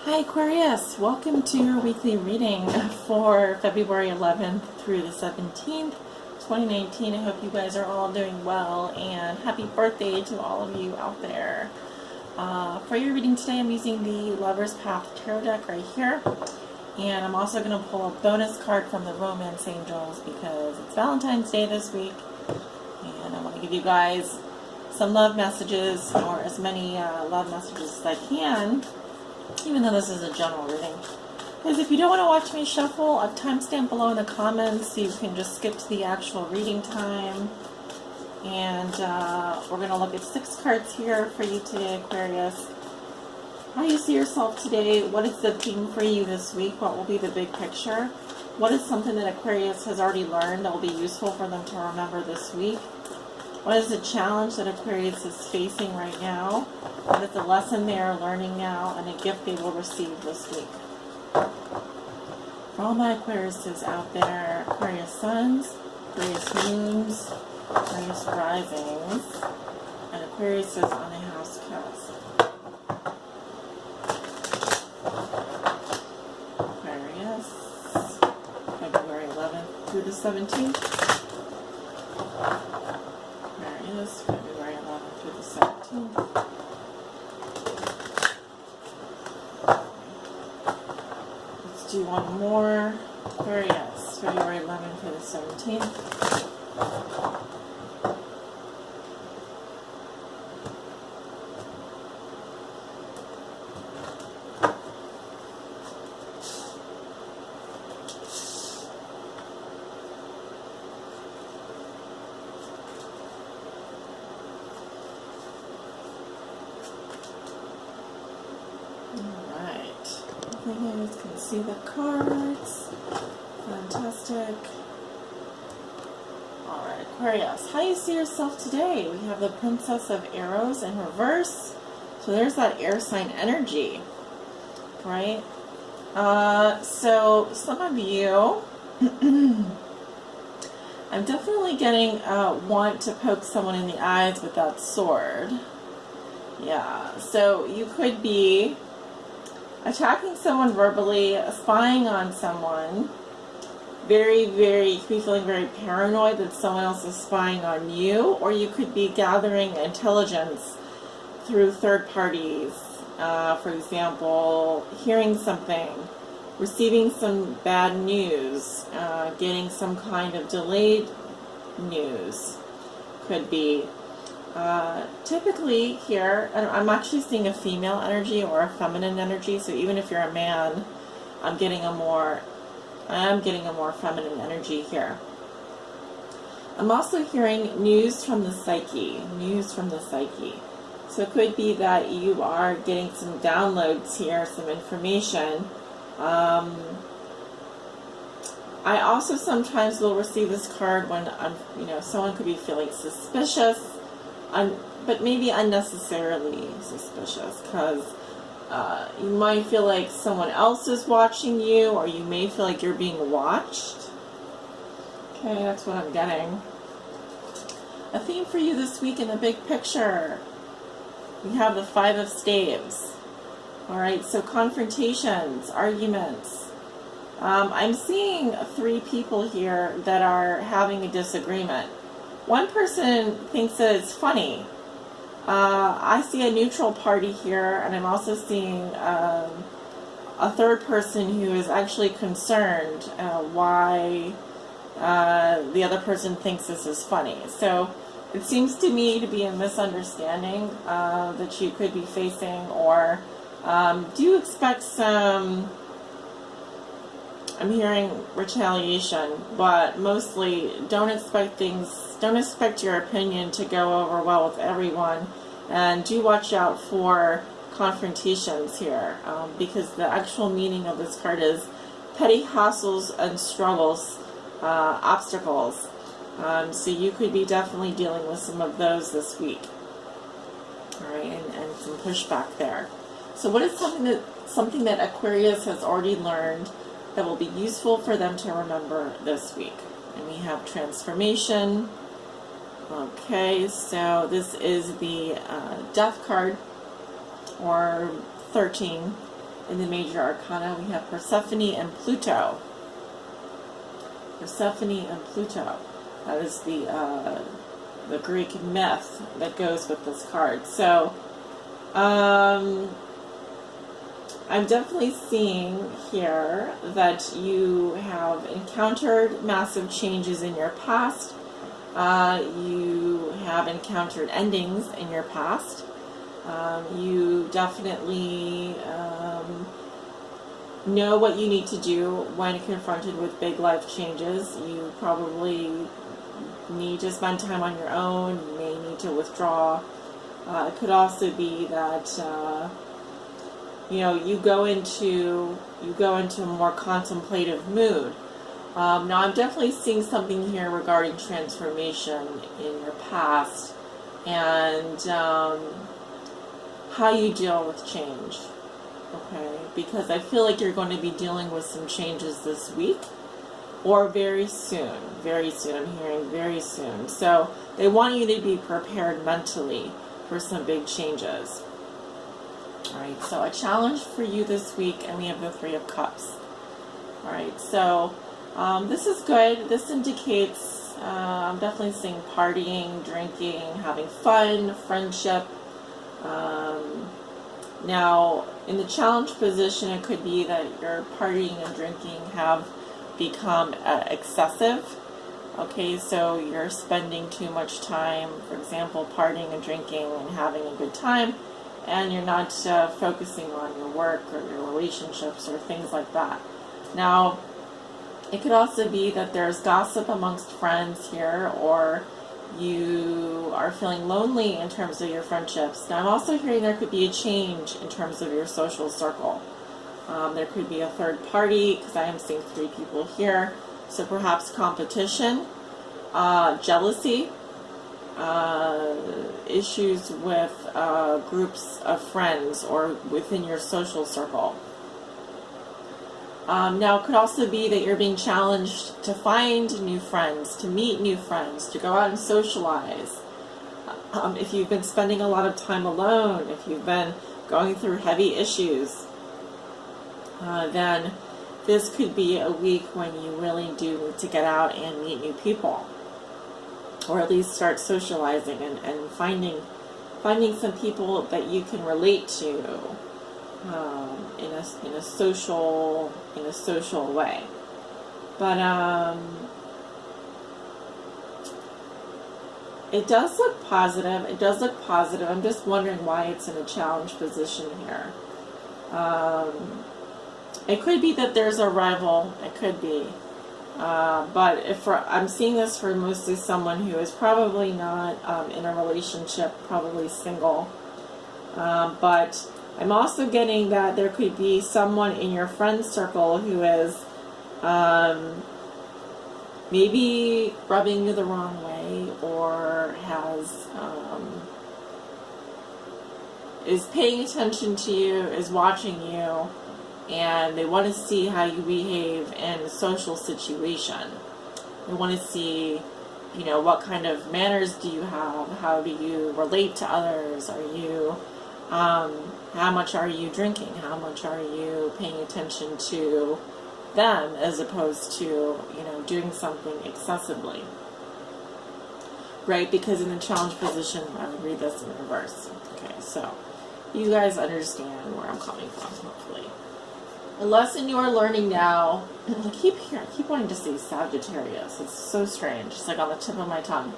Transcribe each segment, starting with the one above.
Hi Aquarius, welcome to your weekly reading for February 11th through the 17th, 2019. I hope you guys are all doing well, and happy birthday to all of you out there. For your reading today, I'm using the Lover's Path Tarot deck right here, and I'm also going to pull a bonus card from the Romance Angels because it's Valentine's Day this week, and I want to give you guys some love messages, or as many love messages as I can, even though this is a general reading. Because if you don't want to watch me shuffle, I've timestamped below in the comments so you can just skip to the actual reading time. And we're going to look at 6 cards here for you today, Aquarius. How do you see yourself today? What is the theme for you this week? What will be the big picture? What is something that Aquarius has already learned that will be useful for them to remember this week? What is the challenge that Aquarius is facing right now? What is the lesson they are learning now and a gift they will receive this week? For all my Aquariuses out there, Aquarius suns, Aquarius moons, Aquarius risings, and Aquariuses on the house cusp. Aquarius, February 11th through the 17th. Aquarius, February 11th through the 17th. Let's do one more. Aquarius, February 11th through the 17th. You guys can see the cards. Fantastic. Alright, Aquarius, how do you see yourself today? We have the Princess of Arrows in reverse. So there's that air sign energy, right? So some of you, I'm definitely getting want to poke someone in the eyes with that sword. Yeah, so you could be attacking someone verbally, spying on someone, you could be feeling very paranoid that someone else is spying on you, or you could be gathering intelligence through third parties. For example, hearing something, receiving some bad news, getting some kind of delayed news could be. Typically here, I'm actually seeing a female energy or a feminine energy, so even if you're a man, I'm getting a more feminine energy here. I'm also hearing news from the psyche, So it could be that you are getting some downloads here, some information. I also sometimes will receive this card when someone could be feeling suspicious. But maybe unnecessarily suspicious, because you might feel like someone else is watching you, or you may feel like you're being watched. Okay, that's what I'm getting. A theme for you this week in the big picture. We have the 5 of Staves. Alright, so confrontations, arguments. I'm seeing 3 people here that are having a disagreement. One person thinks that it's funny. I see a neutral party here, and I'm also seeing a third person who is actually concerned why the other person thinks this is funny. So it seems to me to be a misunderstanding that you could be facing, or do you expect some... I'm hearing retaliation, but mostly don't expect your opinion to go over well with everyone, and do watch out for confrontations here, because the actual meaning of this card is petty hassles and struggles, obstacles. So you could be definitely dealing with some of those this week. Alright, and some pushback there. So what is something that Aquarius has already learned that will be useful for them to remember this week? And we have transformation. Okay, so this is the death card, or 13. in the major arcana, we have Persephone and Pluto. Persephone and Pluto. That is the Greek myth that goes with this card. So, I'm definitely seeing here that you have encountered massive changes in your past. You have encountered endings in your past. You definitely know what you need to do when confronted with big life changes. You probably need to spend time on your own. You may need to withdraw. It could also be that you go into a more contemplative mood. Now, I'm definitely seeing something here regarding transformation in your past and how you deal with change. Okay, because I feel like you're going to be dealing with some changes this week or very soon. Very soon. I'm hearing very soon. So they want you to be prepared mentally for some big changes. Alright, so a challenge for you this week, and we have the Three of Cups. Alright, so this is good. This indicates, I'm definitely seeing partying, drinking, having fun, friendship. Now, in the challenge position, it could be that your partying and drinking have become excessive. Okay, so you're spending too much time, for example, partying and drinking and having a good time, and you're not focusing on your work or your relationships or things like that. Now, it could also be that there's gossip amongst friends here, or you are feeling lonely in terms of your friendships. Now, I'm also hearing there could be a change in terms of your social circle. There could be a third party, because I am seeing 3 people here. So perhaps competition, jealousy, issues with groups of friends or within your social circle. Now, it could also be that you're being challenged to find new friends, to meet new friends, to go out and socialize. If you've been spending a lot of time alone, if you've been going through heavy issues, then this could be a week when you really do need to get out and meet new people, or at least start socializing and finding some people that you can relate to in a social way. But it does look positive. It does look positive. I'm just wondering why it's in a challenge position here. It could be that there's a rival. It could be. But I'm seeing this for mostly someone who is probably not in a relationship, probably single. But I'm also getting that there could be someone in your friend circle who is maybe rubbing you the wrong way, or is paying attention to you, is watching you, and they want to see how you behave in a social situation. They want to see, what kind of manners do you have? How do you relate to others? Are you, how much are you drinking? How much are you paying attention to them as opposed to, doing something excessively? Right? Because in the challenge position, I would read this in reverse. Okay, so you guys understand where I'm coming from, hopefully. A lesson you are learning now. I keep wanting to say Sagittarius. It's so strange. It's like on the tip of my tongue.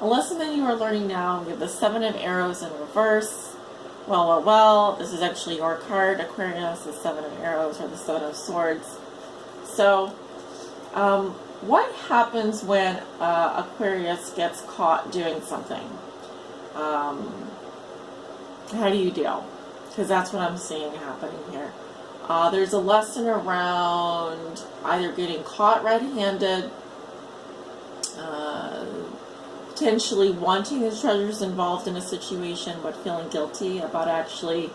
A lesson that you are learning now. We have the 7 of Arrows in reverse. Well. This is actually your card, Aquarius, the 7 of Arrows or the 7 of Swords. So, what happens when Aquarius gets caught doing something? How do you deal? Because that's what I'm seeing happening here. There's a lesson around either getting caught red-handed, potentially wanting the treasures involved in a situation, but feeling guilty about actually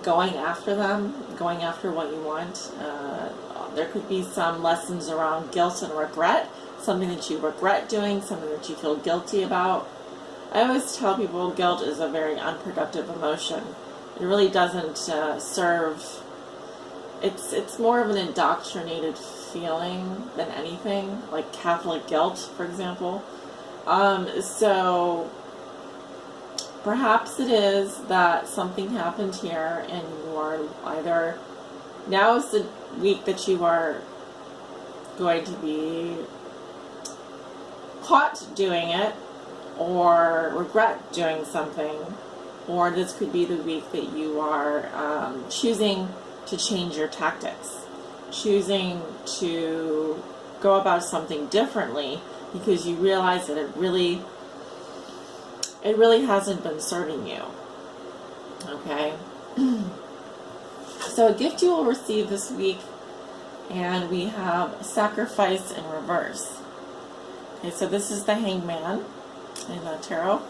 going after them, going after what you want. There could be some lessons around guilt and regret, something that you regret doing, something that you feel guilty about. I always tell people guilt is a very unproductive emotion. It really doesn't serve. It's more of an indoctrinated feeling than anything, like Catholic guilt, for example. So perhaps it is that something happened here, and you are either, now is the week that you are going to be caught doing it, or regret doing something, or this could be the week that you are choosing to change your tactics, choosing to go about something differently because you realize that it really hasn't been serving you. Okay? So a gift you will receive this week, and we have sacrifice in reverse. Okay, so this is the Hangman in the tarot.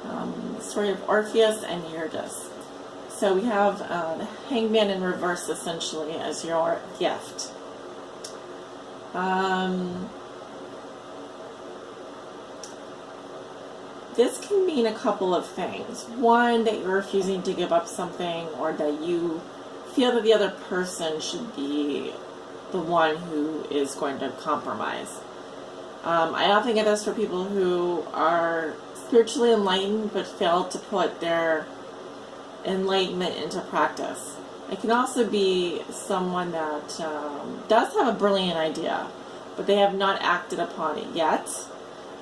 The story of Orpheus and Eurydice. So we have the Hangman in reverse essentially as your gift. This can mean a couple of things. One, that you're refusing to give up something, or that you feel that the other person should be the one who is going to compromise. I often get this for people who are spiritually enlightened but fail to put their enlightenment into practice. It can also be someone that does have a brilliant idea, but they have not acted upon it yet.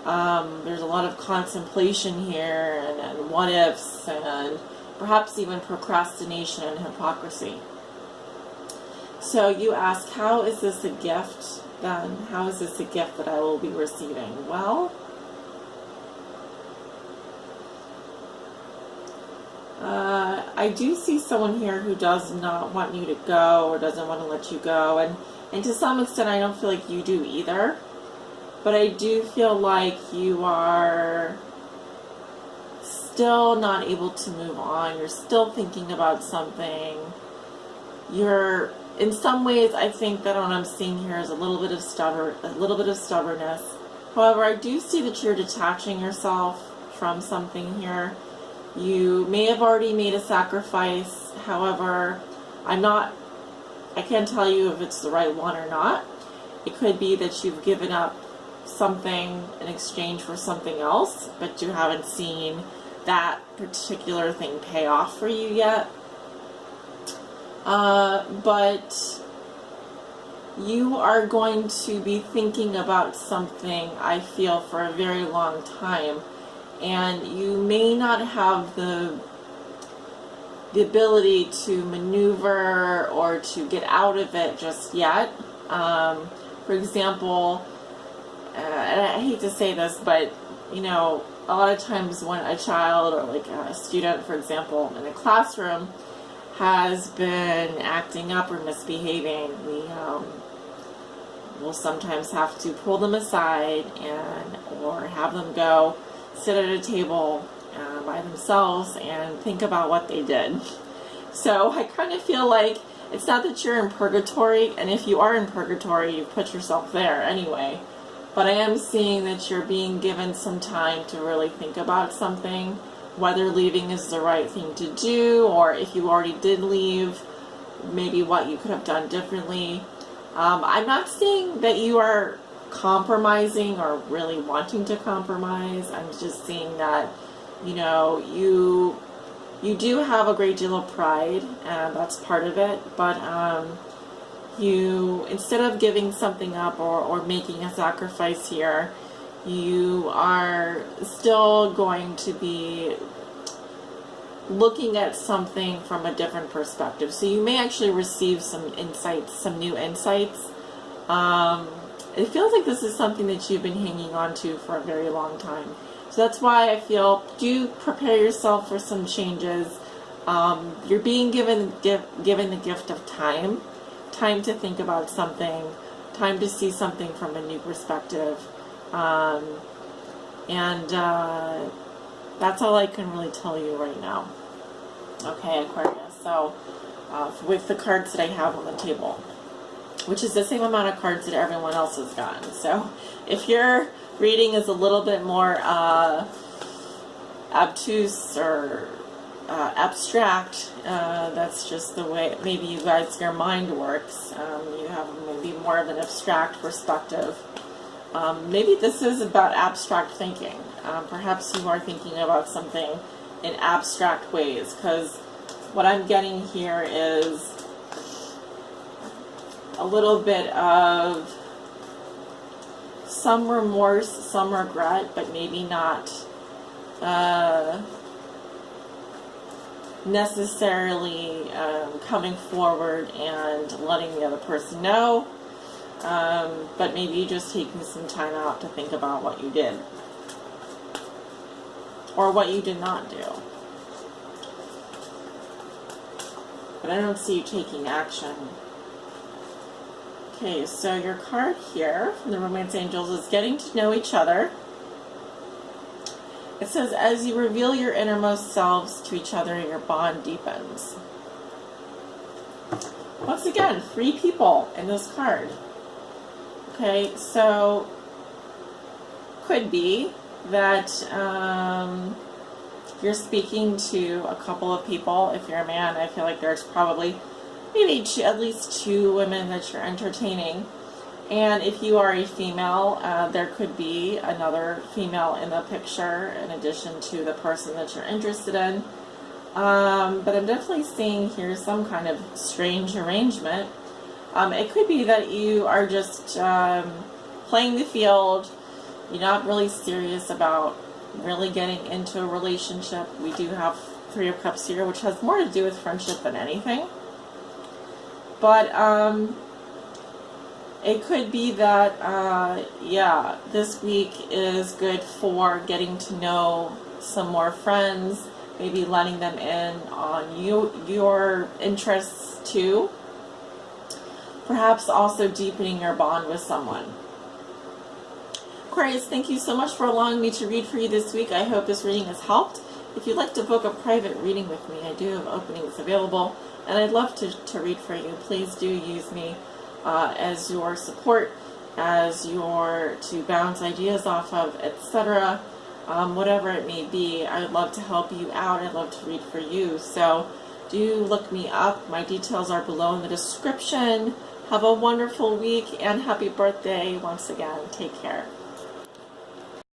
There's a lot of contemplation here, and what ifs, and perhaps even procrastination and hypocrisy. So you ask, how is this a gift then? How is this a gift that I will be receiving? Well, I do see someone here who does not want you to go, or doesn't want to let you go, and to some extent I don't feel like you do either, but I do feel like you are still not able to move on. You're still thinking about something. You're, in some ways, I think that what I'm seeing here is a little bit of stubbornness. However, I do see that you're detaching yourself from something here. You may have already made a sacrifice. However, I can't tell you if it's the right one or not. It could be that you've given up something in exchange for something else, but you haven't seen that particular thing pay off for you yet. But you are going to be thinking about something, I feel, for a very long time, and you may not have the ability to maneuver or to get out of it just yet. For example, and I hate to say this, but you know, a lot of times when a child, or like a student, for example, in a classroom has been acting up or misbehaving, we will sometimes have to pull them aside or have them go sit at a table by themselves and think about what they did. So I kind of feel like it's not that you're in purgatory, and if you are in purgatory, you've put yourself there anyway. But I am seeing that you're being given some time to really think about something, whether leaving is the right thing to do, or if you already did leave, maybe what you could have done differently. I'm not saying that you are compromising or really wanting to compromise. I'm just seeing that, you know, you do have a great deal of pride, and that's part of it, but you, instead of giving something up or making a sacrifice here, you are still going to be looking at something from a different perspective. So you may actually receive some insights, some new insights. It feels like this is something that you've been hanging on to for a very long time. So that's why I feel, do prepare yourself for some changes. You're being given the gift of time to think about something, time to see something from a new perspective. That's all I can really tell you right now. Okay, Aquarius. So, with the cards that I have on the table, which is the same amount of cards that everyone else has gotten. So, if your reading is a little bit more obtuse or abstract. That's just the way maybe you guys, your mind works. You have maybe more of an abstract perspective. Maybe this is about abstract thinking. Perhaps you are thinking about something in abstract ways, because what I'm getting here is a little bit of some remorse, some regret, but maybe not necessarily coming forward and letting the other person know, but maybe just taking some time out to think about what you did or what you did not do. But I don't see you taking action. Okay, so your card here from the Romance Angels is getting to know each other. It says, as you reveal your innermost selves to each other, your bond deepens. Once again, 3 people in this card. Okay, so could be that you're speaking to a couple of people. If you're a man, I feel like there's probably maybe at least 2 women that you're entertaining. And if you are a female, there could be another female in the picture in addition to the person that you're interested in. But I'm definitely seeing here some kind of strange arrangement. It could be that you are just playing the field. You're not really serious about really getting into a relationship. We do have 3 of Cups here, which has more to do with friendship than anything. But it could be that, yeah, this week is good for getting to know some more friends, maybe letting them in on your interests too. Perhaps also deepening your bond with someone. Aquarius, thank you so much for allowing me to read for you this week. I hope this reading has helped. If you'd like to book a private reading with me, I do have openings available, and I'd love to read for you. Please do use me as your support, as your to bounce ideas off of, etc. Whatever it may be, I'd love to help you out. I'd love to read for you. So do look me up. My details are below in the description. Have a wonderful week and happy birthday once again. Take care.